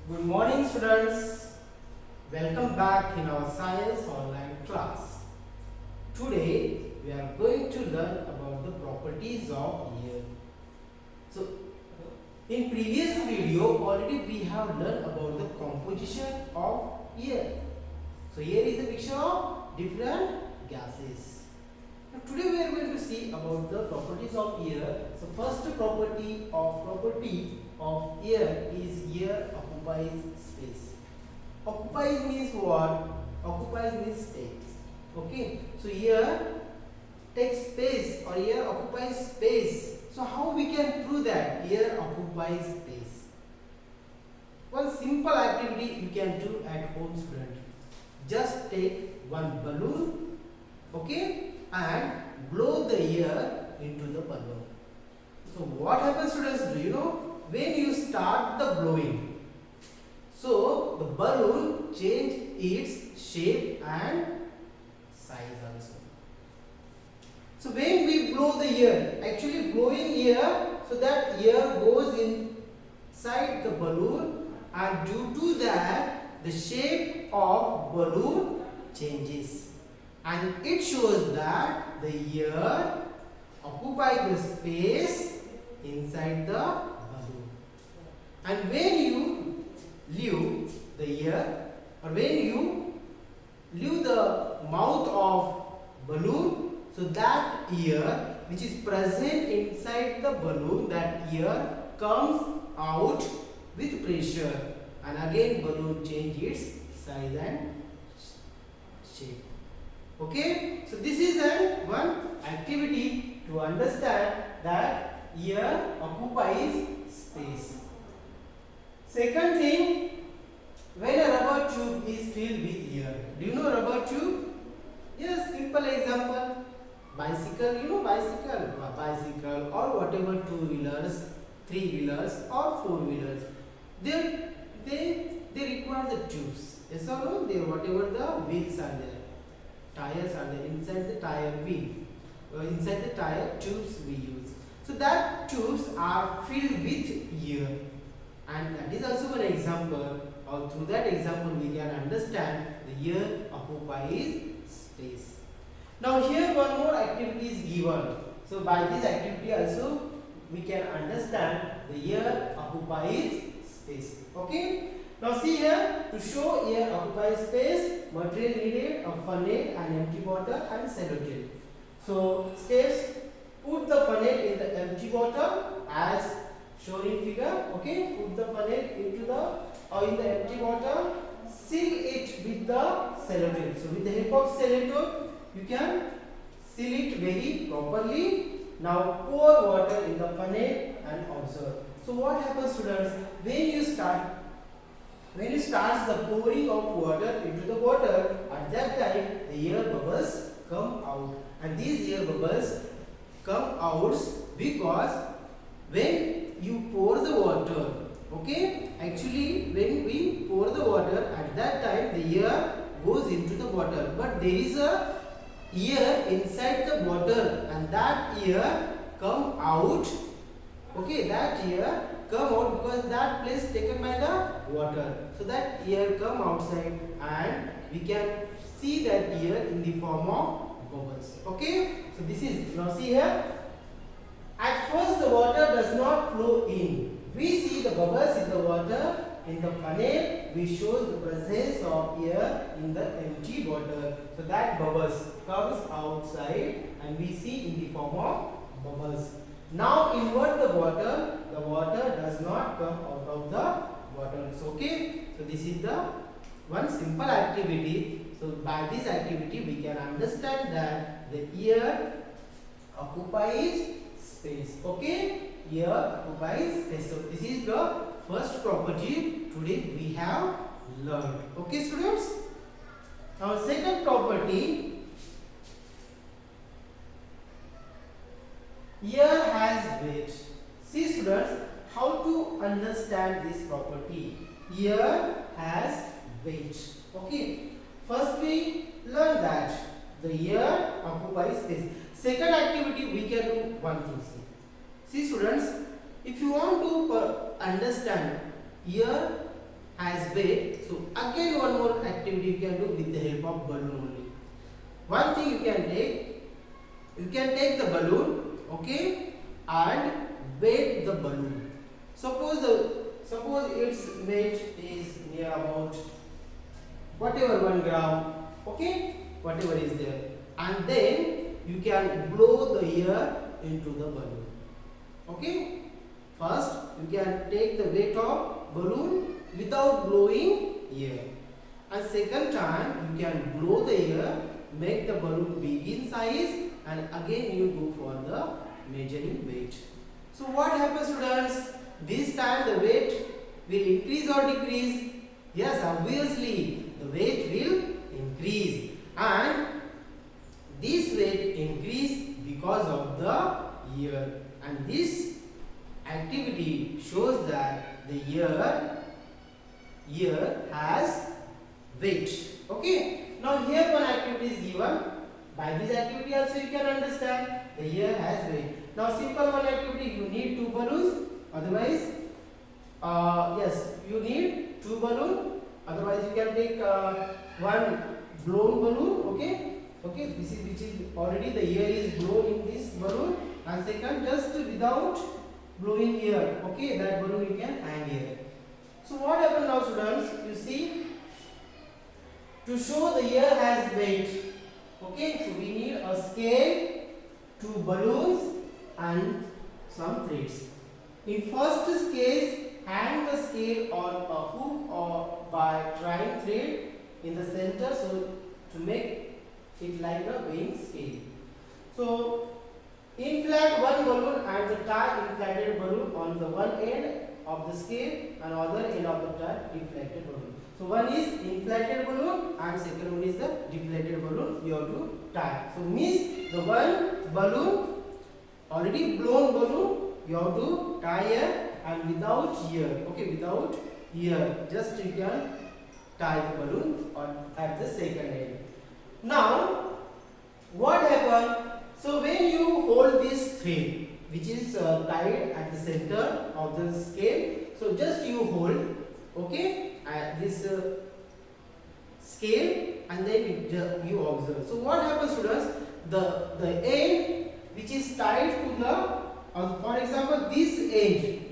Good morning, students. Welcome back in our science online class. Today we are going to learn about the properties of air. So in previous video already we have learned about the composition of air. So here is a picture of different gases. Now today we are going to see about the properties of air. So first property of air is air occupies space. Occupies means what? Occupies means takes. Okay. So air takes space or air occupies space. So how we can prove that air occupies space? One simple activity you can do at home, student. Just take one balloon, okay, and blow the air into the balloon. So what happens, students? Do you know? When you start the blowing, so the balloon change its shape and size also. So when we blow the air, actually blowing air, so that air goes inside the balloon, and due to that the shape of balloon changes, and it shows that the air occupies the space inside the balloon. And when you leave the air, or when you leave the mouth of balloon, so that air which is present inside the balloon, that air comes out with pressure, and again balloon change its size and shape. Okay, so this is one activity to understand that air occupies space. Second thing, when a rubber tube is filled with air. Do you know rubber tube? Yes, simple example. Bicycle, you know bicycle or whatever two-wheelers, three-wheelers or four-wheelers. They require the tubes. Yes or no? They whatever the wheels are there, tires are there, inside the tire wheel, inside the tire tubes we use. So that tubes are filled with air, and that is also an example, or through that example we can understand the air occupies space. Now here one more activity is given. So by this activity also we can understand the air occupies space. Okay. Now see here, to show air occupies space, material needed: a funnel, an empty bottle and sellotape. So steps: put the funnel in the empty bottle as shown in figure. Okay, put the funnel into the in the empty bottle. Seal it with the sellotape. So with the help of sellotape, you can seal it very properly. Now pour water in the funnel and observe. So what happens, students? When you start the pouring of water into the water, at that time the air bubbles come out, and these air bubbles come out because when you pour the water, okay, actually when we pour the water, at that time the air goes into the water, but there is a air inside the water, and that air come out. Okay, that air come out because that place taken by the water. So that air come outside, and we can see that air in the form of bubbles. Okay, so this is, now see here. At first the water does not flow in. We see the bubbles in the water in the funnel, which shows the presence of air in the empty bottle. So that bubbles comes outside, and we see in the form of bubbles. Now invert the water does not come out of the bottles. Okay, so this is the one simple activity. So by this activity we can understand that the air occupies space. Okay, air occupies space. So this is the first property today we have learned. Okay, students. Now second property, air has weight. See, students, how to understand this property. Air has weight. Okay. First we learn that the air occupies space. Second activity we can do one thing. See, students, if you want to understand air has weight. So again one more activity you can do with the help of balloon only. One thing you can take the balloon, okay, and weight the balloon. Suppose its weight is near about whatever 1 gram, okay, whatever is there, and then you can blow the air into the balloon. Okay, first you can take the weight of balloon without blowing air, and second time you can blow the air, make the balloon big in size, and again you go for the measuring weight. So what happens, students? This time the weight will increase or decrease? Yes, obviously the weight will increase, and this weight increase because of the air, and this activity shows that the air has weight. Okay, now here one activity is given. By this activity also you can understand the air has weight. Now simple one activity, you need 2 balloons, otherwise yes, you need 2 balloons, otherwise you can take one blown balloon. Okay, this is which is already the air is blown in this balloon, and second just without blowing air, okay, that balloon you can hang here. So what happens now, students? You see, to show the air has weight, okay, so we need a scale, 2 balloons and some threads. In first case, hang the scale on a hook or by tying thread in the center, so to make it like a weighing scale. So inflate one balloon and the tie inflated balloon on the one end of the scale and other end of the tie deflated balloon. So one is inflated balloon and second one is the deflated balloon you have to tie. So means the one balloon, already blown balloon, you have to tie here, and without here, okay, without here, just you can tie the balloon on at the second end. Now what happened? So when you hold this thread which is tied at the center of the scale, so just you hold, okay, at this scale, and then you observe. So what happens, students? The end which is tied to the, for example, this end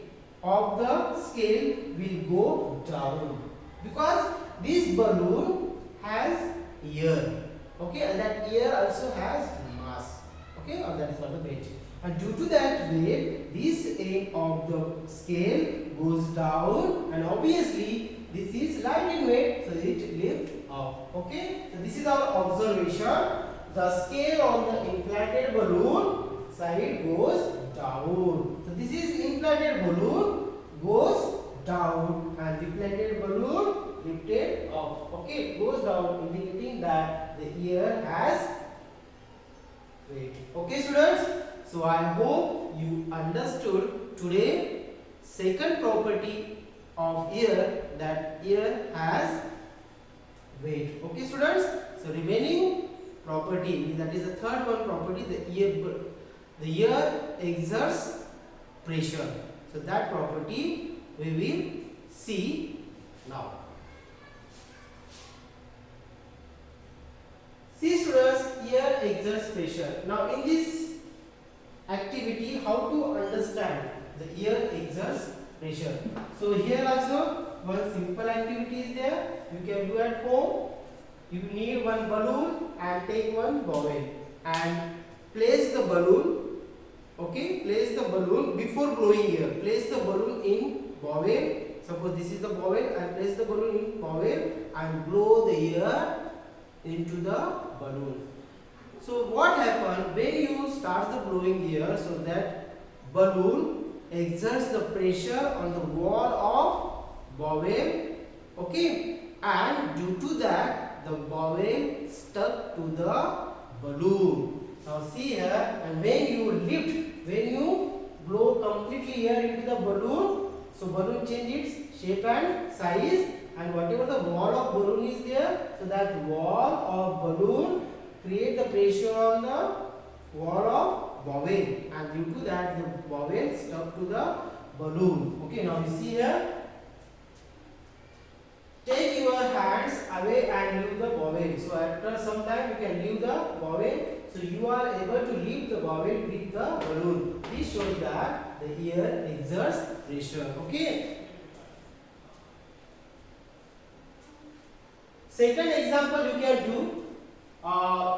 of the scale will go down because this balloon has air, okay, and that air also has mass, okay, or that is called the weight. And due to that weight, this end of the scale goes down, and obviously this is light in weight, so it lifts up. Okay, so this is our observation. The scale on the inflated balloon side goes down. So this is inflated balloon goes down, and deflated balloon lifted up. Okay, it goes down, indicating that the air has weight. Okay, students. So I hope you understood today second property of air, that air has weight. Okay, students. So remaining property, that is the third one property, the air exerts pressure. So that property we will see now. See, students, air exerts pressure. Now in this activity, how to understand the air exerts pressure? So here also one simple activity is there, you can do at home. You need one balloon and take one bowel and place the balloon, okay, place the balloon before blowing air, place the balloon in bowel. Suppose this is the bowel, and place the balloon in bowel and blow the air into the balloon. So what happens when you start the blowing air? So that balloon exerts the pressure on the wall of bowel, okay, and due to that the bowel stuck to the balloon. Now see here, and when you lift, when you blow completely air into the balloon, so balloon changes its shape and size, and whatever the wall of balloon is there, so that wall of balloon create the pressure on the wall of bowel, and due to that the bowel stuck to the balloon. Okay, now you see here, away and leave the bowel. So after some time you can leave the bowel. So you are able to leave the bowel with the balloon. This shows that the air exerts pressure. Okay. Second example you can do.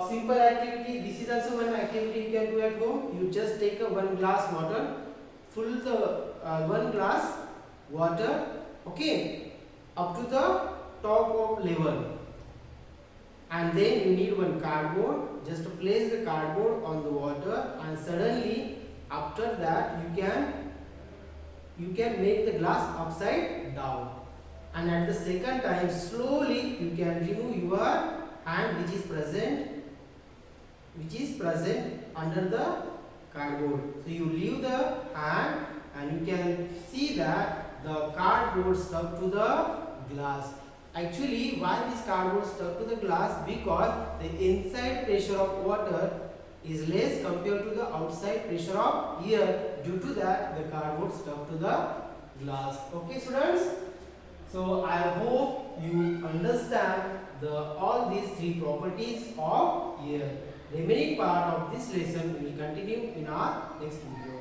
Simple activity. This is also one activity you can do at home. You just take a 1 glass water, fill the 1 glass water, okay, up to the top of level, and then you need one cardboard. Just place the cardboard on the water, and suddenly after that you can make the glass upside down, and at the second time slowly you can remove your hand which is present under the cardboard. So you leave the hand and you can see that the cardboard stuck to the glass. Actually, why this cardboard stuck to the glass? Because the inside pressure of water is less compared to the outside pressure of air. Due to that, the cardboard stuck to the glass. Okay, students? So I hope you understand all these three properties of air. Remaining part of this lesson we will continue in our next video.